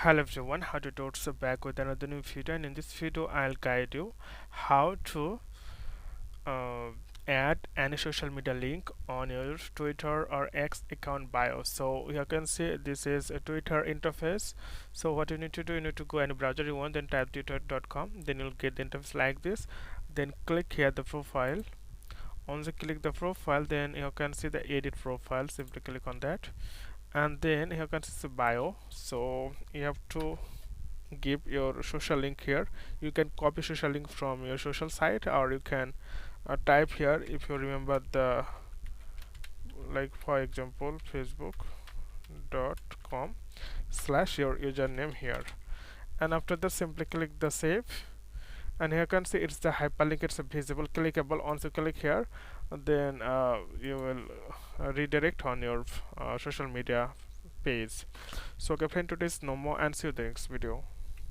Hello everyone, how to Tuts back with another new video, and in this video I'll guide you how to uh, add any social media link on your Twitter or X account bio. So you can see this is a Twitter interface. So what you need to do, you need to go any browser you want, then type twitter.com, then you'll get the interface like this. Then click here the profile. Once you click the profile, then you can see the edit profile. Simply click on that, and then you can see the bio. So you have to give your social link here. You can copy social link from your social site, or you can type here if you remember the, like for example, facebook.com slash your username here, and after that simply click the save. And here you can see it's the hyperlink, it's a visible clickable. Once you click here, then you will redirect on your social media page. So okay friend, today's no more, and see you in the next video.